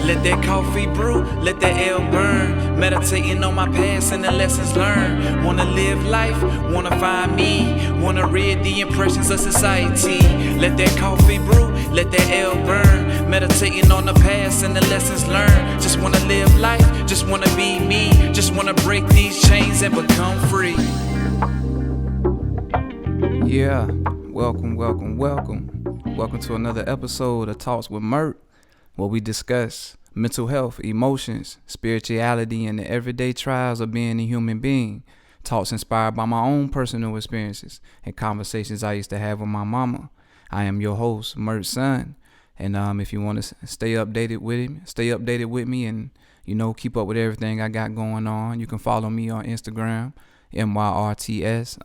Let that coffee brew, let that L burn. Meditating on my past and the lessons learned. Wanna live life, wanna find me. Wanna rid the impressions of society. Let that coffee brew, let that L burn. Meditating on the past and the lessons learned. Just wanna live life, just wanna be me. Just wanna break these chains and become free. Yeah, welcome to another episode of Talks with Myrt, where we discuss mental health, emotions, spirituality, and the everyday trials of being a human being. Talks inspired by my own personal experiences and conversations I used to have with my mama. I am your host, Myrt's son, and if you want to stay updated with me, and keep up with everything I got going on, you can follow me on Instagram, MYRTS_SON.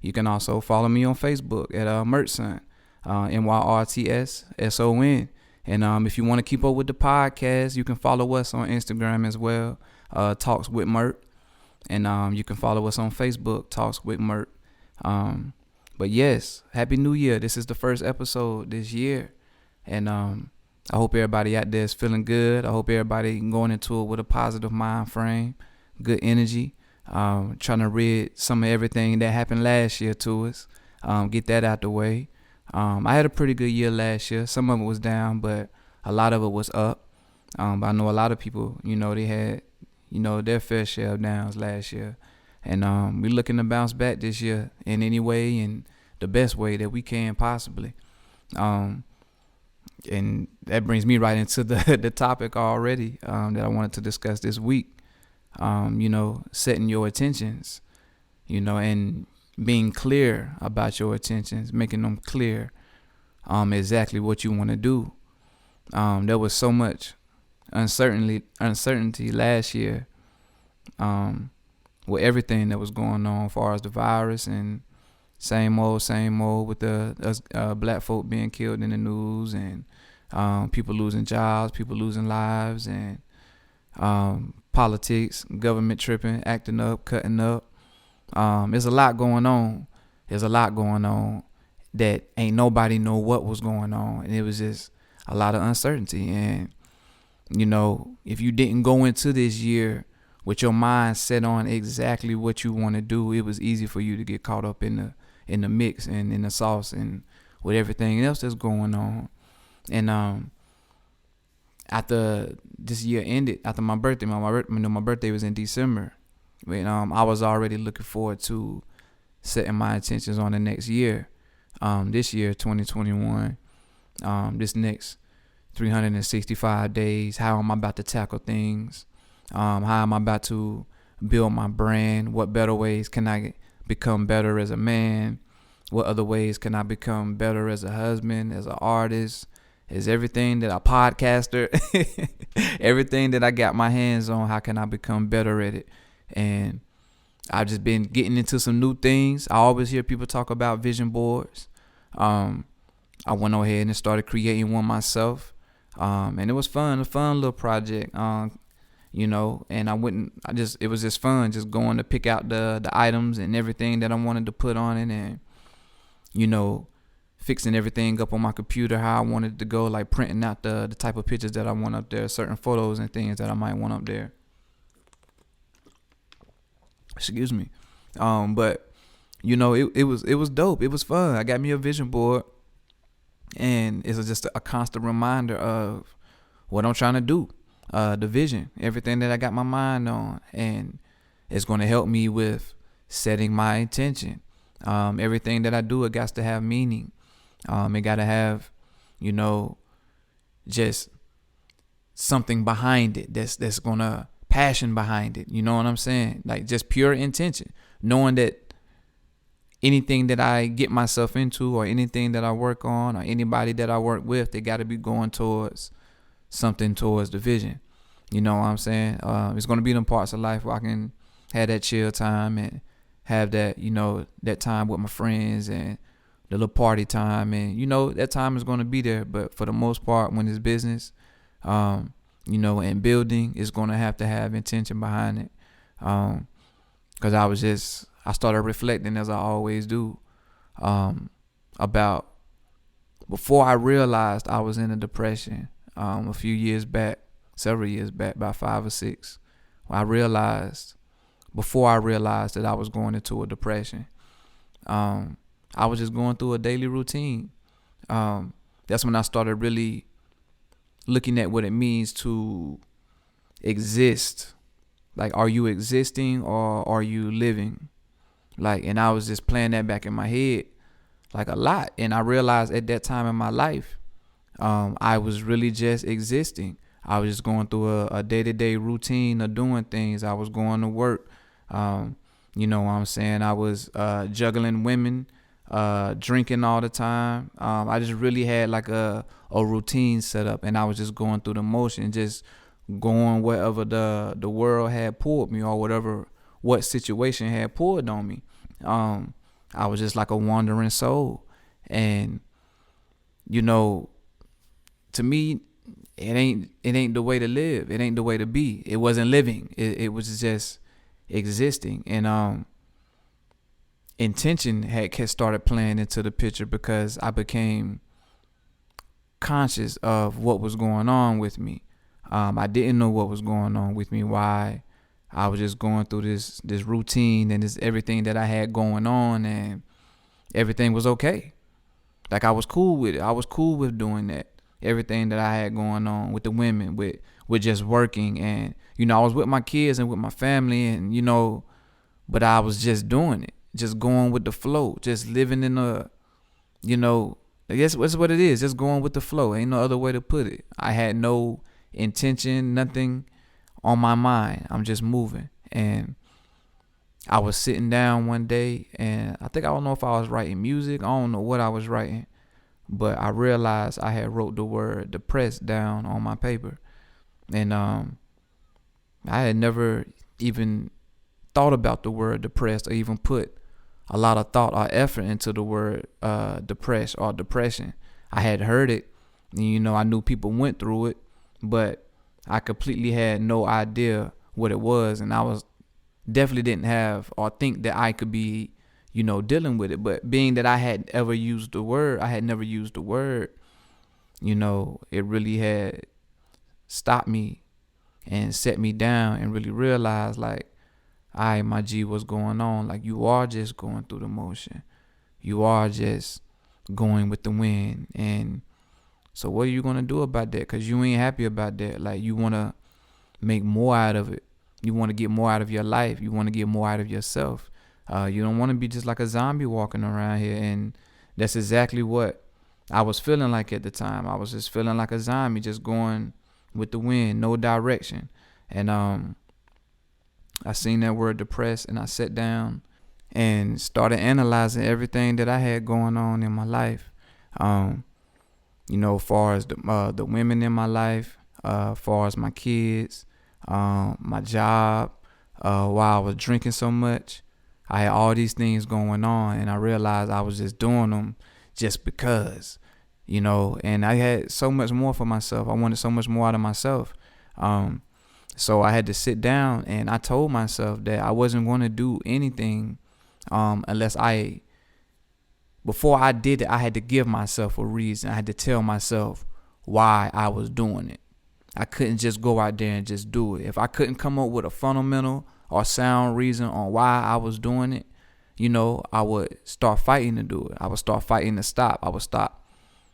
You can also follow me on Facebook at Myrtson, MYRTSSON. And if you want to keep up with the podcast, you can follow us on Instagram as well, Talks with Myrt. And you can follow us on Facebook, Talks with Myrt. But yes, Happy New Year. This is the first episode this year. And I hope everybody out there is feeling good. I hope everybody going into it with a positive mind frame, good energy. Trying to rid some of everything that happened last year to us, get that out the way. I had a pretty good year last year. Some of it was down, but a lot of it was up. But I know a lot of people, they had, their fair share of downs last year. And we're looking to bounce back this year in any way, in the best way that we can possibly. And that brings me right into the topic already that I wanted to discuss this week. Setting your intentions, and being clear about your intentions, making them clear, exactly what you want to do. There was so much uncertainty last year, with everything that was going on as far as the virus, and same old with the black folk being killed in the news, and people losing jobs, people losing lives, and politics, government tripping, acting up, cutting up. There's a lot going on. That ain't nobody know what was going on. And it was just a lot of uncertainty. And, if you didn't go into this year with your mind set on exactly what you want to do, it was easy for you to get caught up in the mix and in the sauce and with everything else that's going on. And after this year ended, after my birthday, my birthday was in December. I was already looking forward to setting my intentions on the next year. This year, 2021, this next 365 days, how am I about to tackle things? How am I about to build my brand? What better ways can I become better as a man? What other ways can I become better as a husband, as an artist? Is everything that a podcaster, everything that I got my hands on, how can I become better at it? And I've just been getting into some new things. I always hear people talk about vision boards. I went ahead and started creating one myself. And it was fun, a fun little project. And it was just fun, just going to pick out the items and everything that I wanted to put on it, and, fixing everything up on my computer how I wanted it to go, like printing out the type of pictures that I want up there, certain photos and things that I might want up there. Excuse me. But it was dope. It was fun. I got me a vision board, and it's just a constant reminder of what I'm trying to do, the vision, everything that I got my mind on, and it's going to help me with setting my intention. Everything that I do, it got to have meaning. It got to have, just something behind it that's going to passion behind it. You know what I'm saying? Like just pure intention, knowing that anything that I get myself into, or anything that I work on, or anybody that I work with, they got to be going towards something, towards the vision. You know what I'm saying? It's going to be them parts of life where I can have that chill time and have that, that time with my friends and the little party time, and that time is going to be there. But for the most part, when it's business, and building, is going to have intention behind it. Because I started reflecting, as I always do, about before I realized I was in a depression. a few years back, several years back, about 5 or 6. I realized, before I realized that I was going into a depression, I was just going through a daily routine. That's when I started really looking at what it means to exist. Like, are you existing or are you living? Like, and I was just playing that back in my head like a lot. And I realized at that time in my life, I was really just existing. I was just going through a day-to-day routine of doing things. I was going to work. You know what I'm saying? I was juggling women, drinking all the time. I just really had like a routine set up, and I was just going through the motion, just going wherever the world had pulled me, or what situation had pulled on me. I was just like a wandering soul. And you know, to me, it ain't the way to live. It ain't the way to be. It wasn't living. It was just existing. And intention had started playing into the picture, because I became conscious of what was going on with me. I didn't know what was going on with me, why I was just going through this routine and this everything that I had going on, and everything was okay. Like, I was cool with it. I was cool with doing that. Everything that I had going on with the women, with just working, and I was with my kids and with my family, and but I was just doing it, just going with the flow, just living in I guess that's what it is, just going with the flow. Ain't no other way to put it. I had no intention, nothing on my mind. I'm just moving. And I was sitting down one day, and I don't know if I was writing music. I don't know what I was writing, but I realized I had wrote the word depressed down on my paper. And I had never even thought about the word depressed, or even put a lot of thought or effort into the word depressed or depression. I had heard it, and I knew people went through it, but I completely had no idea what it was. And I was definitely didn't have or think that I could be dealing with it. But being that I had never used the word, it really had stopped me and set me down, and really realized, like, all right, my G, what's going on? Like, you are just going through the motion. You are just going with the wind. And so what are you going to do about that? Because you ain't happy about that. Like, you want to make more out of it. You want to get more out of your life. You want to get more out of yourself. You don't want to be just like a zombie walking around here. And that's exactly what I was feeling like at the time. I was just feeling like a zombie, just going with the wind, no direction. And I seen that word depressed, and I sat down and started analyzing everything that I had going on in my life. As far as the women in my life, far as my kids, my job, while I was drinking so much. I had all these things going on, and I realized I was just doing them just because, and I had so much more for myself. I wanted so much more out of myself. So I had to sit down, and I told myself that I wasn't going to do anything unless before I did it, I had to give myself a reason. I had to tell myself why I was doing it. I couldn't just go out there and just do it. If I couldn't come up with a fundamental or sound reason on why I was doing it, I would start fighting to do it. I would start fighting to stop. I would stop,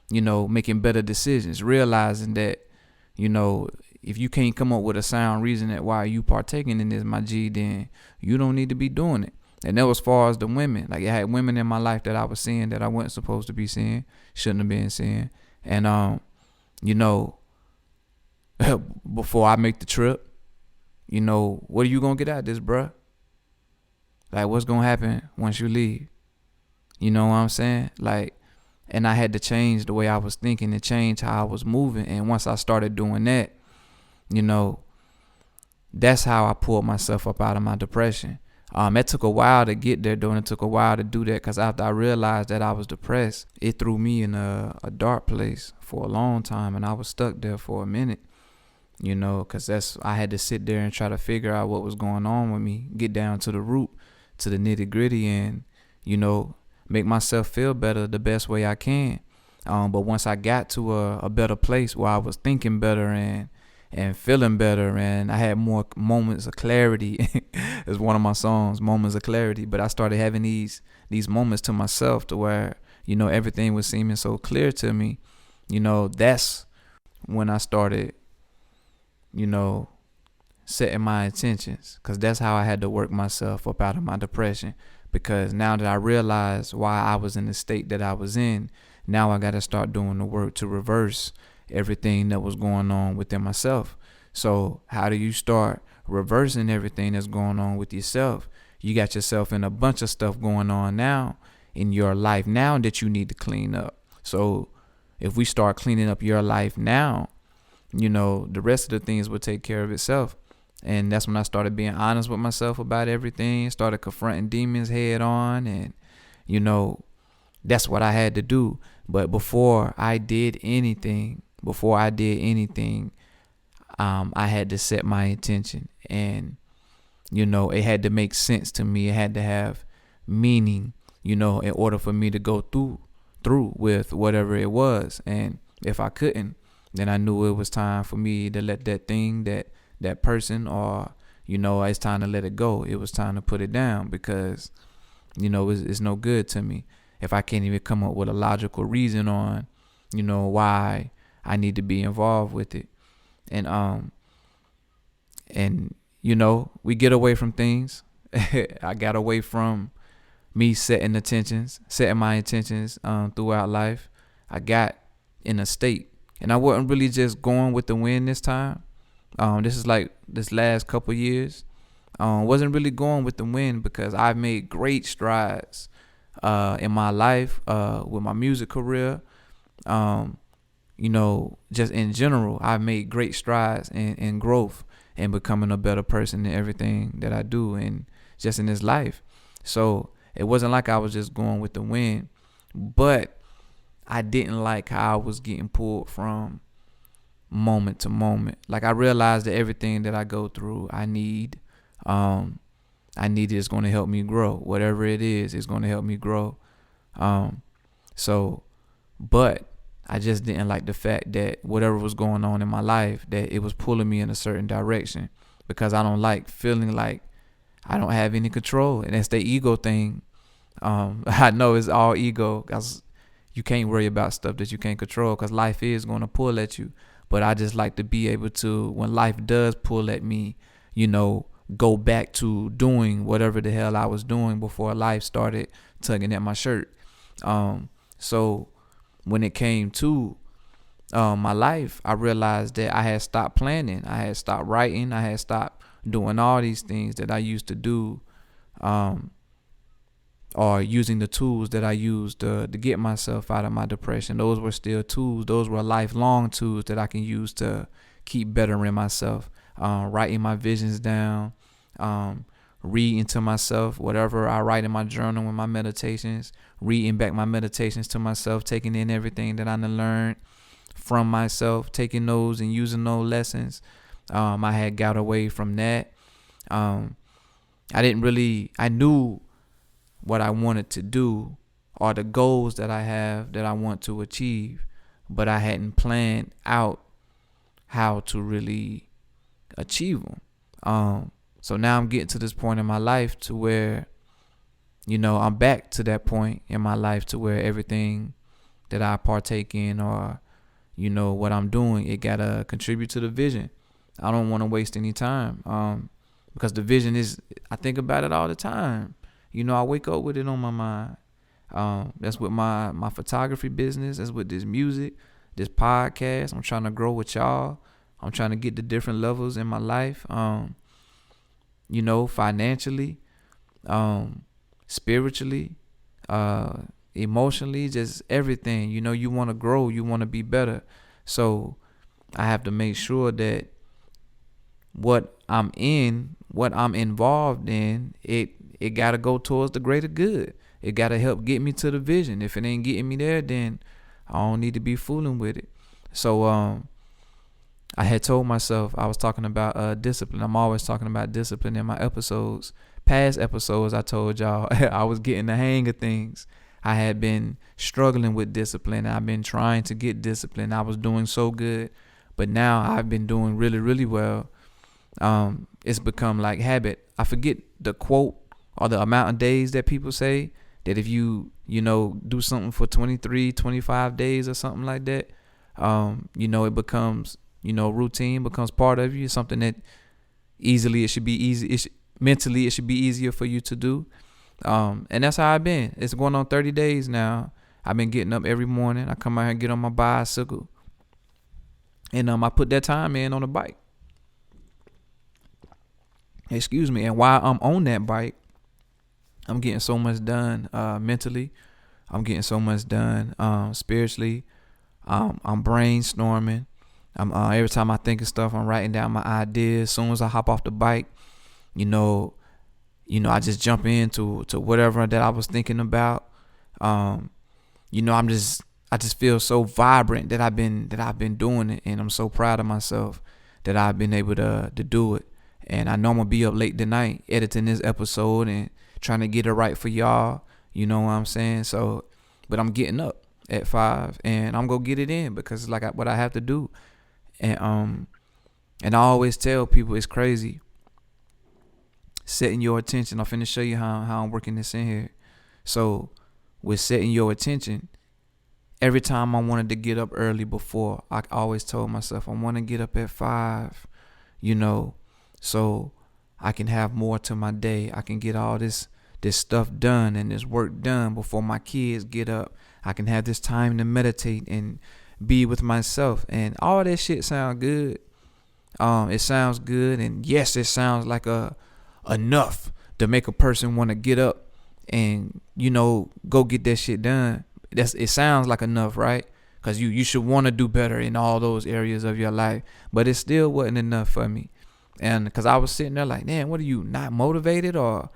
making better decisions, realizing that, if you can't come up with a sound reason that why you partaking in this, my G, then you don't need to be doing it. And that was as far as the women. Like, I had women in my life that I was seeing that I wasn't supposed to be seeing, shouldn't have been seeing. And, before I make the trip, what are you going to get out of this, bruh? Like, what's going to happen once you leave? You know what I'm saying? Like, and I had to change the way I was thinking and change how I was moving. And once I started doing that, that's how I pulled myself up out of my depression. It took a while to get there, though, and it took a while to do that, because after I realized that I was depressed, it threw me in a dark place for a long time, and I was stuck there for a minute, because I had to sit there and try to figure out what was going on with me, get down to the root, to the nitty gritty, and, make myself feel better the best way I can. But once I got to a better place where I was thinking better and feeling better, and I had more moments of clarity. It's one of my songs, Moments of Clarity. But I started having these moments to myself to where, everything was seeming so clear to me. That's when I started, setting my intentions, because that's how I had to work myself up out of my depression. Because now that I realized why I was in the state that I was in, now I got to start doing the work to reverse everything that was going on within myself. So how do you start reversing everything that's going on with yourself? You got yourself in a bunch of stuff going on now in your life now that you need to clean up. So if we start cleaning up your life now, the rest of the things will take care of itself. And that's when I started being honest with myself about everything, started confronting demons head on. And, that's what I had to do. But before I did anything, I had to set my intention. And, it had to make sense to me. It had to have meaning, in order for me to go through with whatever it was. And if I couldn't, then I knew it was time for me to let that thing, that person, or, it's time to let it go. It was time to put it down, because, it's no good to me if I can't even come up with a logical reason on, why I need to be involved with it. And we get away from things. I got away from me setting my intentions throughout life. I got in a state, and I wasn't really just going with the wind this time. This is like this last couple years. Wasn't really going with the wind, because I've made great strides in my life, with my music career. Just in general, I've made great strides in growth and becoming a better person in everything that I do, and just in this life. So it wasn't like I was just going with the wind, but I didn't like how I was getting pulled from moment to moment. Like, I realized that everything that I go through, I need is going to help me grow. Whatever it is going to help me grow. But I just didn't like the fact that whatever was going on in my life, that it was pulling me in a certain direction, because I don't like feeling like I don't have any control. And that's the ego thing. I know it's all ego, because you can't worry about stuff that you can't control, because life is going to pull at you. But I just like to be able to, when life does pull at me, go back to doing whatever the hell I was doing before life started tugging at my shirt. So when it came to my life, I realized that I had stopped planning. I had stopped writing. I had stopped doing all these things that I used to do, or using the tools that I used to get myself out of my depression. Those were still tools. Those were lifelong tools that I can use to keep bettering myself. Writing my visions down, reading to myself, whatever I write in my journal and my meditations, reading back my meditations to myself, taking in everything that I learned from myself, taking those and using those lessons. I had got away from that. I knew what I wanted to do, or the goals that I have that I want to achieve, but I hadn't planned out how to really achieve them. So now I'm getting to this point in my life to where, I'm back to that point in my life to where everything that I partake in, or, what I'm doing, it gotta contribute to the vision. I don't want to waste any time, because the vision is, I think about it all the time. I wake up with it on my mind. That's with my photography business. That's with this music, this podcast. I'm trying to grow with y'all. I'm trying to get to different levels in my life, financially, spiritually, emotionally, just everything. You want to grow, you want to be better. So I have to make sure that what I'm involved in, it got to go towards the greater good. It got to help get me to the vision. If it ain't getting me there, then I don't need to be fooling with it. So I had told myself, I was talking about discipline. I'm always talking about discipline in my episodes. Past episodes, I told y'all I was getting the hang of things. I had been struggling with discipline. I've been trying to get discipline. I was doing so good, but now I've been doing really, really well. It's become like habit. I forget the quote or the amount of days that people say that if you do something for 23, 25 days or something like that, it becomes, routine, becomes part of you, something that easily, it should be easy. Mentally, it should be easier for you to do. And that's how I've been. It's going on 30 days now. I've been getting up every morning. I come out here and get on my bicycle. And I put that time in on the bike. Excuse me. And while I'm on that bike, I'm getting so much done mentally. I'm getting so much done spiritually. I'm brainstorming. Every time I think of stuff, I'm writing down my ideas. As soon as I hop off the bike, I just jump into whatever that I was thinking about. I just feel so vibrant that I've been doing it, and I'm so proud of myself that I've been able to do it. And I know I'm gonna be up late tonight editing this episode and trying to get it right for y'all. You know what I'm saying? So, but I'm getting up at 5 and I'm gonna get it in because it's like what I have to do. And I always tell people it's crazy setting your attention. I'm finna show you how I'm working this in here. So with setting your attention, every time I wanted to get up early before, I always told myself I want to get up at 5, so I can have more to my day. I can get all this stuff done and this work done before my kids get up. I can have this time to meditate and be with myself. And all that shit sound good. It sounds good, and yes, it sounds like enough to make a person want to get up and go get that shit done. It sounds like enough, right? Because you should want to do better in all those areas of your life, but it still wasn't enough for me. And because I was sitting there like, man, what are you, not motivated? Or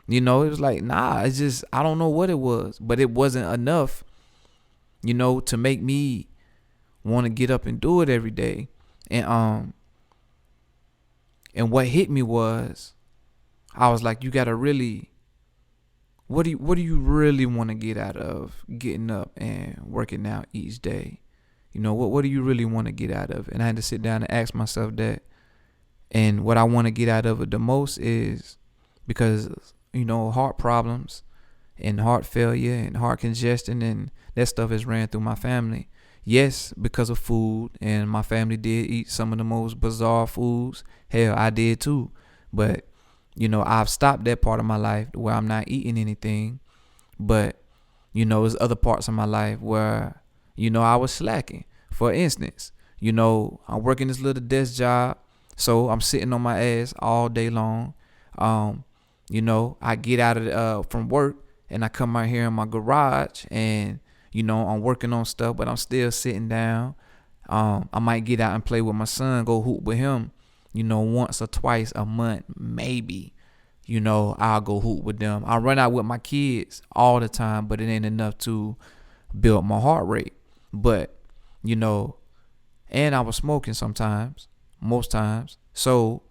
it was like, nah, it's just, I don't know what it was, but it wasn't enough to make me want to get up and do it every day. And what hit me was, I was like, you gotta really, what do you really want to get out of getting up and working out each day? What do you really want to get out of it? And I had to sit down and ask myself that. And what I want to get out of it the most is because, heart problems and heart failure and heart congestion and that stuff is ran through my family. Yes, because of food, and my family did eat some of the most bizarre foods. Hell, I did too. But, I've stopped that part of my life where I'm not eating anything. But, there's other parts of my life where, I was slacking. For instance, I'm working this little desk job. So I'm sitting on my ass all day long. I get out of from work and I come out here in my garage and, I'm working on stuff, but I'm still sitting down. I might get out and play with my son, go hoop with him, once or twice a month, maybe. I'll go hoop with them. I run out with my kids all the time, but it ain't enough to build my heart rate. But, and I was smoking sometimes. Most times. So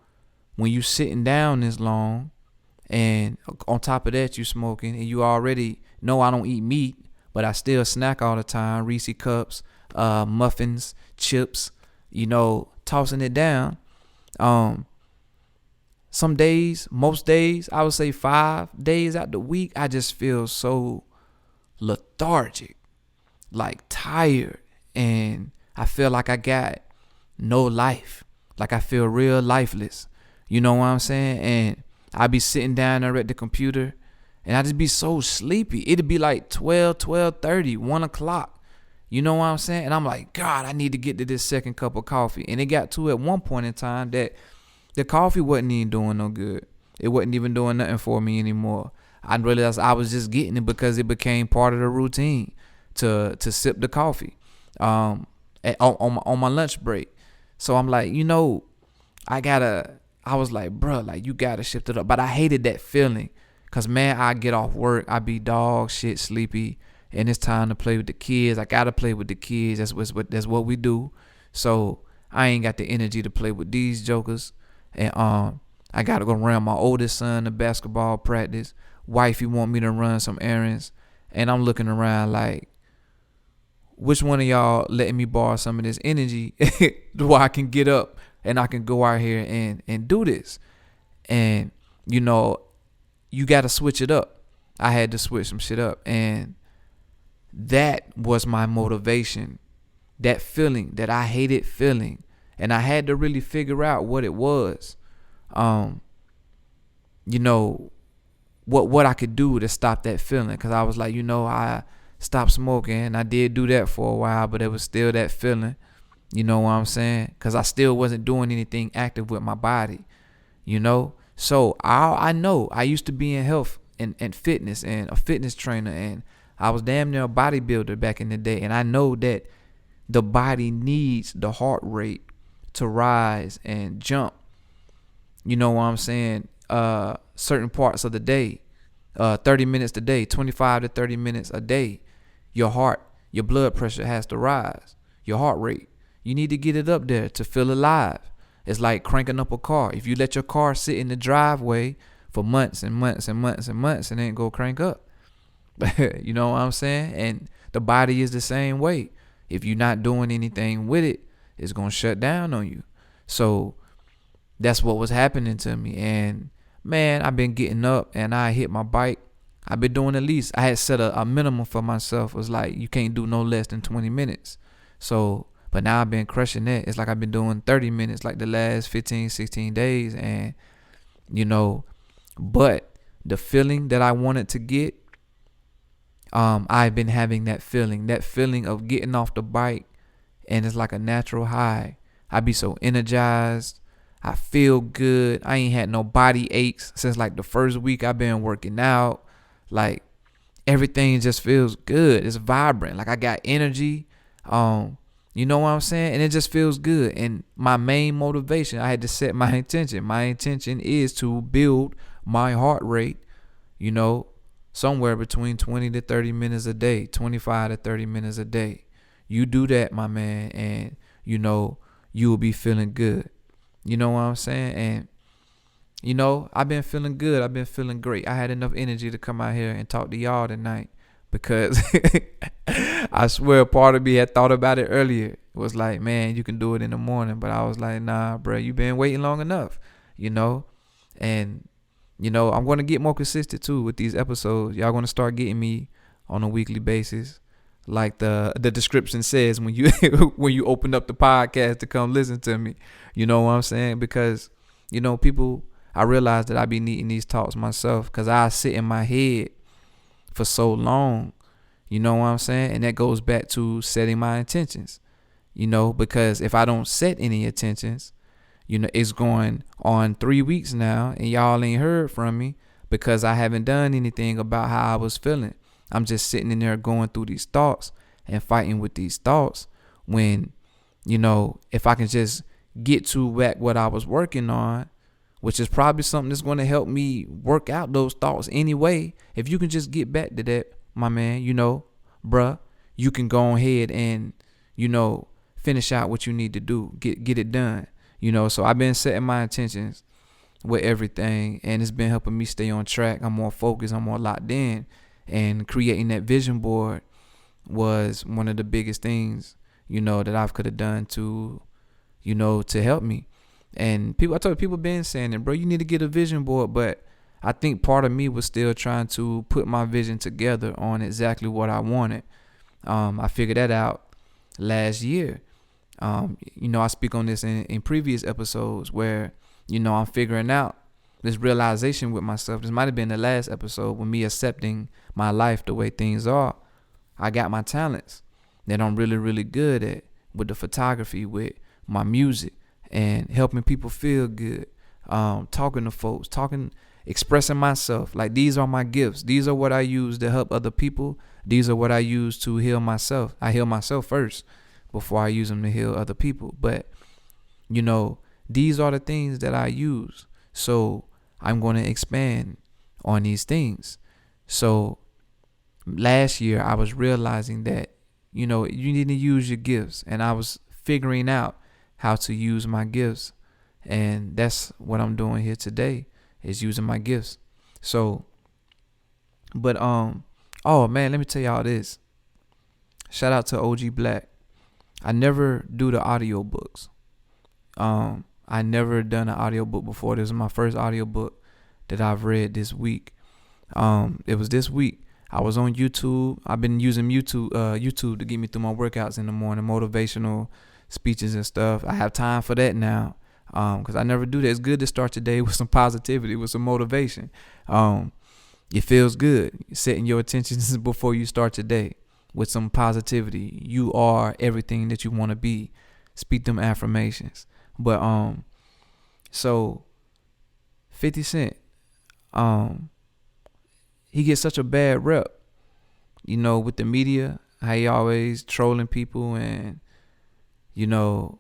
when you sitting down this long and on top of that you smoking and you already know I don't eat meat, but I still snack all the time, Reese cups, muffins, chips, tossing it down. Some days, most days, I would say 5 days out the week, I just feel so lethargic, like tired, and I feel like I got no life. Like I feel real lifeless. You know what I'm saying? And I be sitting down there at the computer and I just be so sleepy. It'd be like 12:30, 1 o'clock. You know what I'm saying? And I'm like, God, I need to get to this second cup of coffee. And it got to at one point in time that the coffee wasn't even doing no good. It wasn't even doing nothing for me anymore. I realized I was just getting it because it became part of the routine to sip the coffee on my lunch break. So I'm like, I was like, bro, like you gotta shift it up. But I hated that feeling. Cause man, I get off work, I be dog shit sleepy, and it's time to play with the kids. I gotta play with the kids. That's what we do. So I ain't got the energy to play with these jokers. And I gotta go run my oldest son to basketball practice. Wifey want me to run some errands. And I'm looking around like, which one of y'all letting me borrow some of this energy where I can get up and I can go out here and do this? And, you know, you got to switch it up. I had to switch some shit up. And that was my motivation. That feeling that I hated feeling. And I had to really figure out what it was. You know, what I could do to stop that feeling. Because I was like, you know, I stopped smoking. I did do that for a while, but it was still that feeling. You know what I'm saying? Because I still wasn't doing anything active with my body, you know? So I know I used to be in health and fitness and a fitness trainer, and I was damn near a bodybuilder back in the day. And I know that the body needs the heart rate to rise and jump. You know what I'm saying? Certain parts of the day, 30 minutes a day, 25 to 30 minutes a day. Your heart, your blood pressure has to rise. Your heart rate. You need to get it up there to feel alive. It's like cranking up a car. If you let your car sit in the driveway for months and months and months and months, it ain't go crank up. You know what I'm saying? And the body is the same way. If you're not doing anything with it, it's going to shut down on you. So that's what was happening to me. And man, I've been getting up and I hit my bike. I've been doing at least, I had set a minimum for myself. It was like, you can't do no less than 20 minutes. So, but now I've been crushing that. It's like I've been doing 30 minutes like the last 15, 16 days. And, you know, but the feeling that I wanted to get, I've been having that feeling of getting off the bike. And it's like a natural high. I be so energized. I feel good. I ain't had no body aches since like the first week I've been working out. Like everything just feels good. It's vibrant. Like I got energy. You know what I'm saying? And it just feels good. And my main motivation, I had to set my intention. My intention is to build my heart rate, you know, somewhere between 20 to 30 minutes a day, 25 to 30 minutes a day. You do that, my man, and, you know, you will be feeling good. You know what I'm saying? And, you know, I've been feeling good. I've been feeling great. I had enough energy to come out here and talk to y'all tonight because I swear part of me had thought about it earlier. It was like, man, you can do it in the morning. But I was like, nah, bro, you been waiting long enough, you know? And, you know, I'm going to get more consistent, too, with these episodes. Y'all going to start getting me on a weekly basis. Like the description says when you when you open up the podcast to come listen to me. You know what I'm saying? Because, you know, people, I realize that I be needing these talks myself because I sit in my head for so long. You know what I'm saying? And that goes back to setting my intentions. You know, because if I don't set any intentions, you know, it's going on 3 weeks now and y'all ain't heard from me because I haven't done anything about how I was feeling. I'm just sitting in there going through these thoughts and fighting with these thoughts when, you know, if I can just get to what I was working on, which is probably something that's going to help me work out those thoughts anyway. If you can just get back to that, my man, you know, bruh, you can go ahead and, you know, finish out what you need to do, get it done, you know. So I've been setting my intentions with everything and it's been helping me stay on track. I'm more focused. I'm more locked in. And creating that vision board was one of the biggest things, you know, that I could have done to, you know, to help me. And I told people been saying it, bro, you need to get a vision board. But I think part of me was still trying to put my vision together on exactly what I wanted. I figured that out last year. You know, I speak on this in previous episodes where, you know, I'm figuring out this realization with myself. This might have been the last episode with me accepting my life the way things are. I got my talents that I'm really, really good at with the photography, with my music and helping people feel good. Talking to folks, expressing myself. Like these are my gifts. These are what I use to help other people. These are what I use to heal myself. I heal myself first before I use them to heal other people. But, you know, these are the things that I use. So I'm going to expand on these things. So last year I was realizing that, you know, you need to use your gifts. And I was figuring out how to use my gifts. And that's what I'm doing here today is using my gifts. So, but Oh man, let me tell y'all this. Shout out to OG Black. I never do the audio books. I never done an audiobook before. This is my first audiobook that I've read this week. It was this week. I was on YouTube. I've been using YouTube to get me through my workouts in the morning, motivational speeches and stuff. I have time for that now. Cause I never do that. It's good to start your day with some positivity, with some motivation. It feels good setting your intentions before you start your day with some positivity. You are everything that you want to be. Speak them affirmations. But so 50 Cent, he gets such a bad rep, you know, with the media, how he always trolling people, and you know,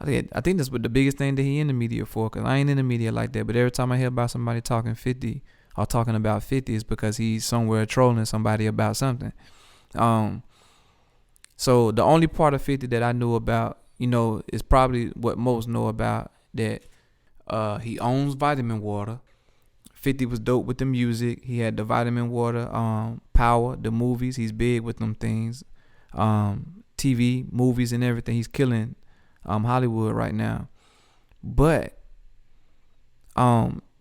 I think that's what the biggest thing that he in the media for, cause I ain't in the media like that. But every time I hear about somebody talking 50 or talking about 50, it's because he's somewhere trolling somebody about something. So the only part of 50 that I knew about, you know, is probably what most know about, that he owns Vitamin Water. 50 was dope with the music. He had the Vitamin Water, Power, the movies. He's big with them things. TV, movies, and everything. He's killing Hollywood right now. But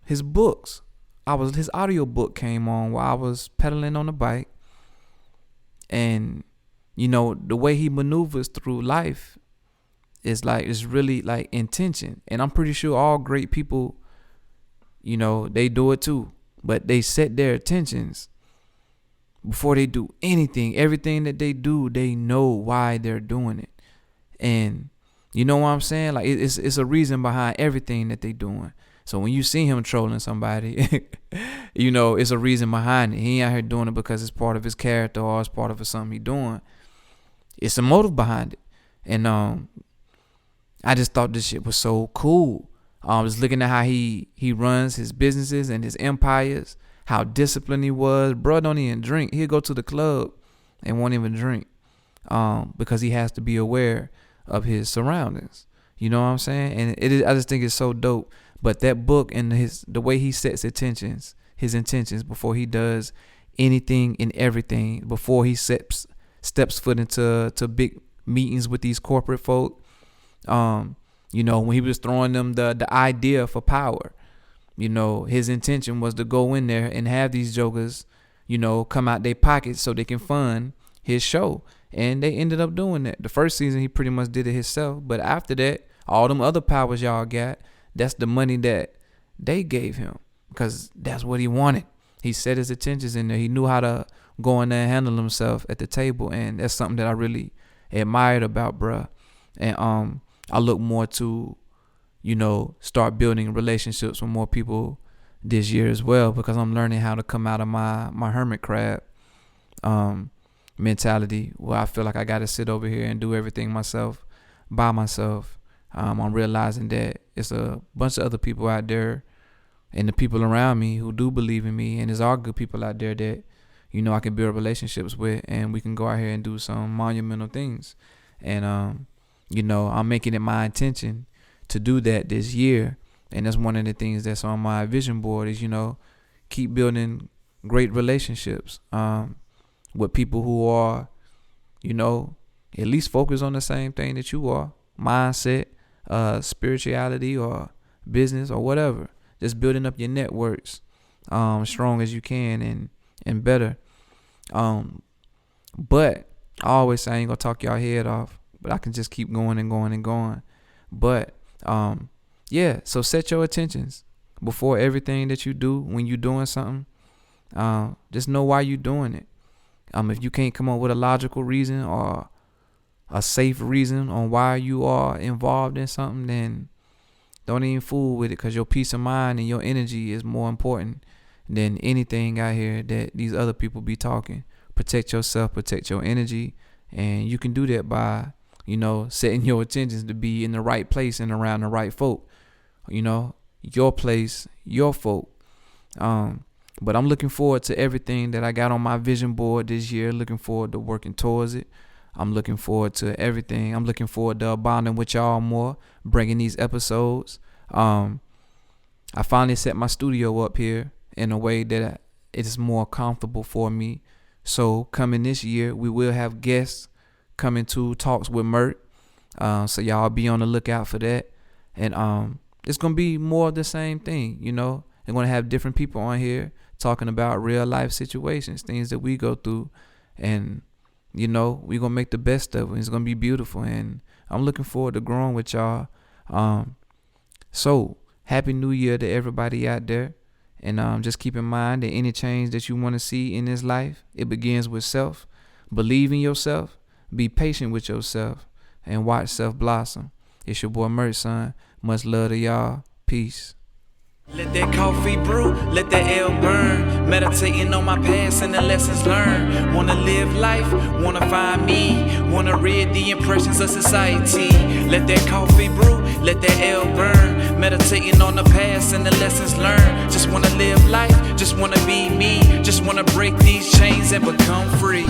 his books, his audio book came on while I was pedaling on the bike, and you know, the way he maneuvers through life is like, it's really like intention. And I'm pretty sure all great people, you know, they do it too, but they set their intentions before they do anything. Everything that they do, they know why they're doing it. And you know what I'm saying? Like, it's a reason behind everything that they doing. So when you see him trolling somebody, you know, it's a reason behind it. He ain't out here doing it because it's part of his character or it's part of something he doing. It's a motive behind it. And I just thought this shit was so cool. I was looking at how he runs his businesses and his empires, how disciplined he was. Bro don't even drink. He'll go to the club and won't even drink, because he has to be aware of his surroundings. You know what I'm saying? And I just think it's so dope. But that book and the way he sets his intentions before he does anything and everything, before he steps foot into big meetings with these corporate folk. You know, when he was throwing them the idea for power, you know, his intention was to go in there and have these jokers, you know, come out their pockets so they can fund his show. And they ended up doing that. The first season, he pretty much did it himself. But after that, all them other powers y'all got, that's the money that they gave him, because that's what he wanted. He set his intentions in there. He knew how to go in there and handle himself at the table. And that's something that I really admired about bruh. And I look more to, you know, start building relationships with more people this year as well, because I'm learning how to come out of my hermit crab mentality, where I feel like I got to sit over here and do everything myself, by myself. I'm realizing that it's a bunch of other people out there, and the people around me who do believe in me, and there's all good people out there that, you know, I can build relationships with, and we can go out here and do some monumental things. And you know, I'm making it my intention to do that this year. And that's one of the things that's on my vision board is, you know, keep building great relationships with people who are, you know, at least focused on the same thing that you are. Mindset, spirituality, or business, or whatever. Just building up your networks strong as you can and better. But I always say I ain't gonna talk y'all head off, but I can just keep going and going and going. But yeah, so set your intentions before everything that you do. When you're doing something, just know why you're doing it. If you can't come up with a logical reason or a safe reason on why you are involved in something, then don't even fool with it, because your peace of mind and your energy is more important than anything out here that these other people be talking. Protect yourself, protect your energy, and you can do that by, you know, setting your intentions to be in the right place and around the right folk. You know, your place, your folk. But I'm looking forward to everything that I got on my vision board this year. Looking forward to working towards it. I'm looking forward to everything. I'm looking forward to bonding with y'all more, bringing these episodes. I finally set my studio up here in a way that it is more comfortable for me So coming this year, we will have guests coming to talks with Myrt. So y'all be on the lookout for that. And it's gonna be more of the same thing, you know. They're gonna have different people on here talking about real life situations, things that we go through, and you know, we're gonna make the best of it. It's gonna be beautiful, and I'm looking forward to growing with y'all. So happy New Year to everybody out there. And just keep in mind that any change that you want to see in this life, it begins with self. Believe in yourself, be patient with yourself, and watch self blossom. It's your boy Myrt, son. Much love to y'all. Peace. Let that coffee brew, let that L burn. Meditating on my past and the lessons learned. Wanna live life, wanna find me. Wanna read the impressions of society. Let that coffee brew, let that L burn. Meditating on the past and the lessons learned. Just wanna live life, just wanna be me. Just wanna break these chains and become free.